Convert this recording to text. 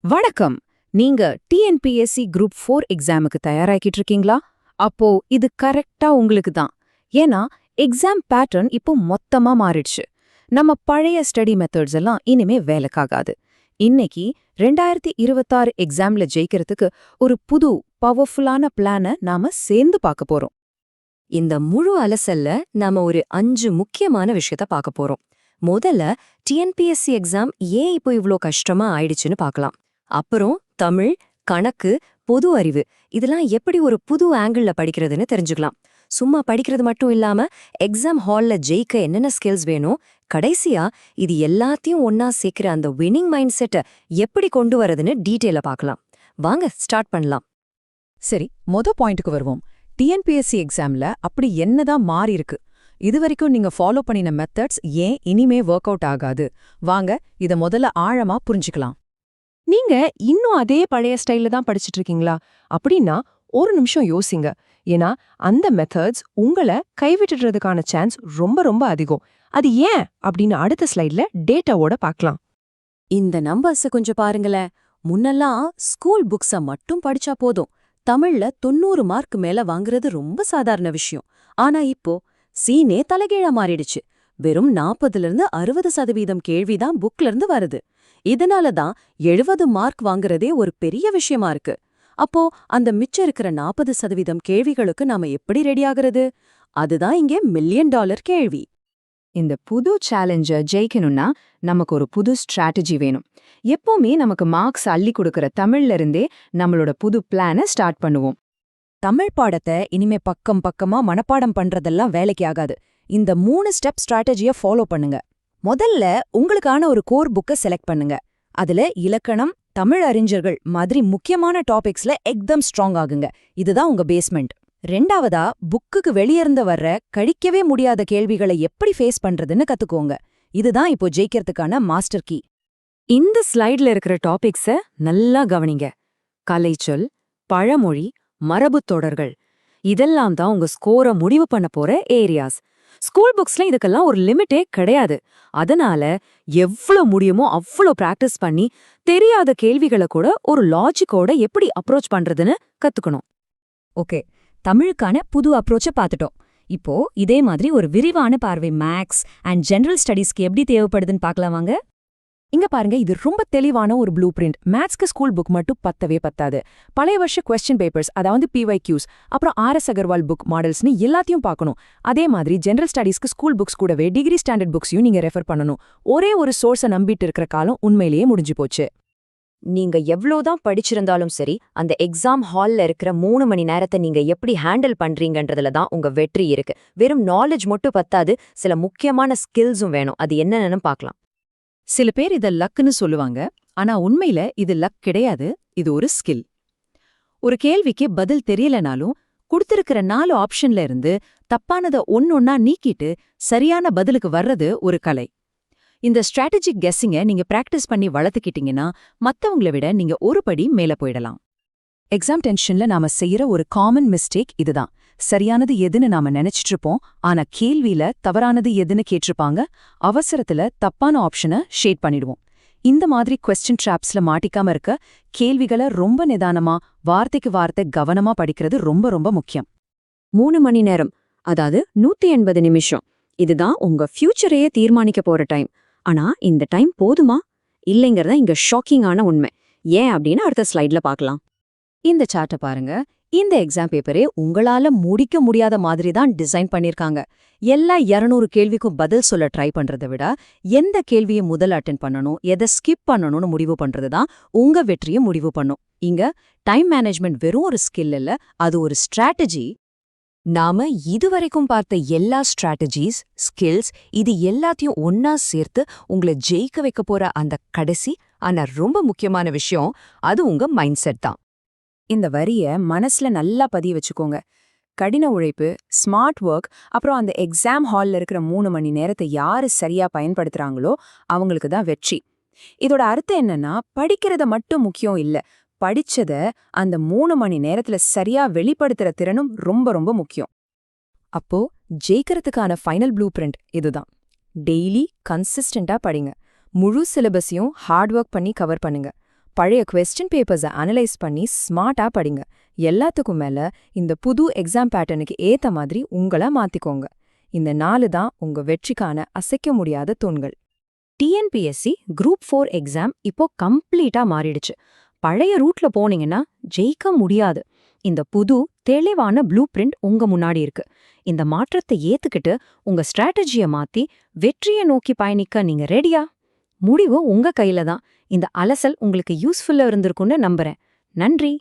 வணக்கம். நீங்க TNPSC group 4 எக்ஸாமுக்கு தயாராகிட்டு இருக்கீங்களா? அப்போ இது கரெக்டா உங்களுக்கு தான். ஏன்னா எக்ஸாம் பேட்டர்ன் இப்போ மொத்தமா மாறிடுச்சு. நம்ம பழைய ஸ்டடி மெத்தட்ஸ் எல்லாம் இனிமே வேலைக்காகாது. இன்னைக்கு 2026 எக்ஸாம்ல ஜெயிக்கிறதுக்கு ஒரு புது பவர்ஃபுல்லான பிளான நாம சேர்ந்து பார்க்க போறோம். இந்த முழு அலசல்ல நாம ஒரு 5 முக்கியமான விஷயத்த பார்க்க போறோம். முதல்ல டிஎன்பிஎஸ்சி எக்ஸாம் ஏன் இப்போ இவ்ளோ கஷ்டமா ஆயிடுச்சுன்னு பார்க்கலாம். அப்புறம் தமிழ், கணக்கு, பொது அறிவு இதெல்லாம் எப்படி ஒரு புது ஆங்கிள்ல படிக்கிறதுன்னு தெரிஞ்சுக்கலாம். சும்மா படிக்கிறது மட்டும் இல்லாம எக்ஸாம் ஹால்ல ஜெயிக்க என்னென்ன ஸ்கில்ஸ் வேணும், கடைசியா இது எல்லாத்தையும் ஒன்னா சேர்க்கிற அந்த வின்னிங் மைண்ட் செட்டை எப்படி கொண்டு வரதுன்னு டீட்டெயில பார்க்கலாம். வாங்க ஸ்டார்ட் பண்ணலாம். சரி, பாயிண்ட்டுக்கு வருவோம். டிஎன்பிஎஸ்சி எக்ஸாம்ல அப்படி என்னதான் மாறி இருக்கு? இதுவரைக்கும் நீங்க ஃபாலோ பண்ணின மெத்தட்ஸ் ஏன் இனிமே ஒர்க் அவுட் ஆகாது? வாங்க இத முதல்ல ஆழமா புரிஞ்சுக்கலாம். நீங்க இன்னும் அதே பழைய ஸ்டைல்ல தான் படிச்சிட்டு இருக்கீங்களா அப்படின்னா ஒரு நிமிஷம் யோசிங்க. ஏன்னா அந்த மெத்தட்ஸ் உங்களை கைவிட்டுறதுக்கான சான்ஸ் ரொம்ப ரொம்ப அதிகம். அது ஏன் அப்படின்னு அடுத்த ஸ்லைட்ல டேட்டாவோட பார்க்கலாம். இந்த நம்பர்ஸ கொஞ்சம் பாருங்களேன். முன்னெல்லாம் ஸ்கூல் புக்ஸ மட்டும் படிச்சா போதும், தமிழ்ல 90 மார்க் மேல வாங்குறது ரொம்ப சாதாரண விஷயம். ஆனா இப்போ சீனே தலைகீழா மாறிடுச்சு. வெறும் 40-60% கேள்விதான் புக்ல இருந்து வருது. இதனால தான் 70 மார்க் வாங்குறதே ஒரு பெரிய விஷயமா இருக்கு. அப்போ அந்த மிச்சம் இருக்கிற 40% கேள்விகளுக்கு நாம எப்படி ரெடி ஆகுறது? அதுதான் இங்கே $1,000,000 கேள்வி. இந்த புது சேலஞ்ச ஜெயிக்கணும்னா நமக்கு ஒரு புது ஸ்ட்ராட்டஜி வேணும். எப்பவுமே நமக்கு மார்க்ஸ் அள்ளி கொடுக்கற தமிழ்ல இருந்தே நம்மளோட புது பிளான ஸ்டார்ட் பண்ணுவோம். தமிழ் பாடத்தை இனிமே பக்கம் பக்கமா மனப்பாடம் பண்றதெல்லாம் வேலைக்கு ஆகாது. இந்த 3 ஸ்டெப் ஸ்ட்ராட்டஜிய ஃபாலோ பண்ணுங்க. முதல்ல உங்களுக்கான ஒரு கோர் புக்க செலக்ட் பண்ணுங்க. அதுல இலக்கணம், தமிழ் அறிஞர்கள் மாதிரி முக்கியமான டாபிக்ஸ்ல எக்தம் ஸ்ட்ராங் ஆகுங்க. இதுதான் உங்க பேஸ்மெண்ட். ரெண்டாவதா, புக்குக்கு வெளியிருந்து வர்ற கழிக்கவே முடியாத கேள்விகளை எப்படி ஃபேஸ் பண்றதுன்னு கத்துக்கோங்க. இதுதான் இப்போ ஜெயிக்கிறதுக்கான மாஸ்டர் கீ. இந்த ஸ்லைட்ல இருக்கிற டாபிக்ஸ நல்லா கவனிங்க. கலைச்சொல், பழமொழி, மரபுத் தொடர்கள் இதெல்லாம் தான் உங்க ஸ்கோரை முடிவு பண்ண போற ஏரியாஸ். ஸ்கூல் புக்ஸ்ல இதுக்கெல்லாம் ஒரு லிமிட்டே கிடையாது. அதனால எவ்வளவு முடியுமோ அவ்வளோ பிராக்டிஸ் பண்ணி தெரியாத கேள்விகளை கூட ஒரு லாஜிக்கோட எப்படி அப்ரோச் பண்றதுன்னு கத்துக்கணும். ஓகே, தமிழுக்கான புது அப்ரோச்சை பார்த்துட்டோம். இப்போ இதே மாதிரி ஒரு விரிவான பார்வை மேக்ஸ் அண்ட் ஜெனரல் ஸ்டடீஸ்க்கு எப்படி தேவைப்படுதுன்னு பார்க்கலாம் வாங்க. இங்க பாருங்க, இது ரொம்ப தெளிவான ஒரு ப்ளூ பிரிண்ட். மேத்ஸ்க்கு ஸ்கூல் புக் மட்டும் பத்தாது. பழைய வருஷ கொஸ்டின் பேப்பர்ஸ், அதாவது PYQs, அப்புறம் RS அகர்வால் புக் மாடல்ஸ்னு எல்லாத்தையும் பார்க்கணும். அதே மாதிரி ஜெனரல் ஸ்டடீஸ்க்கு ஸ்கூல் புக்ஸ் கூடவே டிகிரி ஸ்டாண்டர்ட் புக்ஸையும் நீங்க ரெஃபர் பண்ணணும். ஒரே ஒரு சோர்ஸை நம்பிட்டு இருக்கிற காலம் உண்மையிலேயே முடிஞ்சு போச்சு. நீங்க எவ்வளோதான் படிச்சிருந்தாலும் சரி, அந்த எக்ஸாம் ஹால்ல இருக்கிற 3 மணி நேரத்தை நீங்க எப்படி ஹேண்டில் பண்றீங்கன்றதுல தான் உங்க வெற்றி இருக்கு. வெறும் நாலேஜ் மட்டும் பத்தாது, சில முக்கியமான ஸ்கில்ஸும் வேணும். அது என்னன்னு பார்க்கலாம். சில பேர் இத லக்குன்னு சொல்லுவாங்க. ஆனா உண்மையில இது லக் கிடையாது, இது ஒரு ஸ்கில். ஒரு கேள்விக்கு பதில் தெரியலனாலும் கொடுத்திருக்கிற 4 ஆப்ஷன்ல இருந்து தப்பானதை ஒன்னொன்னா நீக்கிட்டு சரியான பதிலுக்கு வர்றது ஒரு கலை. இந்த ஸ்ட்ராட்டஜிக் கெஸ்ஸிங்க நீங்க பிராக்டிஸ் பண்ணி வளர்த்துக்கிட்டீங்கன்னா மத்தவங்களை விட நீங்க ஒரு படி மேல போயிடலாம். எக்ஸாம் டென்ஷன்ல நாம செய்யற ஒரு காமன் மிஸ்டேக் இதுதான். சரியானது எதுன்னு நாம நினைச்சிட்டு இருப்போம், ஆனா கேள்வியில தவறானது எதுன்னு கேட்டிருப்பாங்க. அவசரத்துல தப்பான ஆப்ஷனை ஷேட் பண்ணிடுவோம். இந்த மாதிரி கொஸ்டின் ட்ராப்ஸ்ல மாட்டிக்காம இருக்க கேள்விகளை ரொம்ப நிதானமா வார்த்தைக்கு வார்த்தை கவனமா படிக்கிறது ரொம்ப ரொம்ப முக்கியம். 3 மணி நேரம், அதாவது 180 நிமிஷம், இதுதான் உங்க ஃபியூச்சரையே தீர்மானிக்க போற டைம். ஆனா இந்த டைம் போதுமா இல்லைங்கிறத இங்க ஷாக்கிங்கான உண்மை. ஏன் அப்படின்னு அடுத்த ஸ்லைட்ல பார்க்கலாம். இந்த சார்ட்டை பாருங்க. இந்த எக்ஸாம் பேப்பரே உங்களால முடிக்க முடியாத மாதிரி தான் டிசைன் பண்ணிருக்காங்க. எல்லா 200 கேள்விக்கும் பதில் சொல்ல ட்ரை பண்றதை விட எந்த கேள்வியை முதல் அட்டென்ட் பண்ணணும், எதை ஸ்கிப் பண்ணணும்னு முடிவு பண்றது தான் உங்க வெற்றியை முடிவு பண்ணும். இங்க டைம் மேனேஜ்மெண்ட் வெறும் ஒரு ஸ்கில் இல்ல, அது ஒரு ஸ்ட்ராட்டஜி. நாம இதுவரைக்கும் பார்த்த எல்லா ஸ்ட்ராட்டஜிஸ், ஸ்கில்ஸ் இது எல்லாத்தையும் ஒன்னா சேர்த்து உங்களை ஜெயிக்க வைக்க போற அந்த கடைசி ஆனா ரொம்ப முக்கியமான விஷயம், அது உங்க மைண்ட் செட் தான். இந்த வரிய மனசுல நல்லா பதிய வச்சுக்கோங்க. கடின உழைப்பு, ஸ்மார்ட் ஒர்க், அப்புறம் அந்த எக்ஸாம் ஹால்ல இருக்கிற 3 மணி நேரத்தை யாரு சரியா பயன்படுத்துறாங்களோ அவங்களுக்கு தான் வெற்றி. இதோட அர்த்தம் என்னன்னா, படிக்கிறத மட்டும் முக்கியம் இல்ல, படிச்சத அந்த 3 மணி நேரத்துல சரியா வெளிப்படுத்துற திறனும் ரொம்ப ரொம்ப முக்கியம். அப்போ ஜெயிக்கிறதுக்கான ஃபைனல் ப்ளூ பிரிண்ட் இதுதான். டெய்லி கன்சிஸ்டண்டா படிங்க. முழு சிலபஸையும் ஹார்ட் ஒர்க் பண்ணி கவர் பண்ணுங்க. பழைய கொஸ்டின் பேப்பர்ஸை அனலைஸ் பண்ணி ஸ்மார்ட்டா படிங்க. எல்லாத்துக்கும் மேல இந்த புது எக்ஸாம் பேட்டர்னுக்கு ஏத்த மாதிரி உங்கள மாத்திக்கோங்க. இந்த 4 தான் உங்க வெற்றிக்கான அசைக்க முடியாத தூண்கள். டிஎன்பிஎஸ்சி குரூப் 4 எக்ஸாம் இப்போ கம்ப்ளீட்டா மாறிடுச்சு. பழைய ரூட்ல போனீங்கன்னா ஜெயிக்க முடியாது. இந்த புது தெளிவான ப்ளூ பிரிண்ட் உங்க முன்னாடி இருக்கு. இந்த மாற்றத்தை ஏத்துக்கிட்டு உங்க ஸ்ட்ராட்டஜிய மாத்தி வெற்றியை நோக்கி பயணிக்க நீங்க ரெடியா? முடிவு உங்க கையில தான். இந்த அலசல் உங்களுக்கு யூஸ்ஃபுல்லா இருந்திருக்கும்னு நம்புறேன். நன்றி.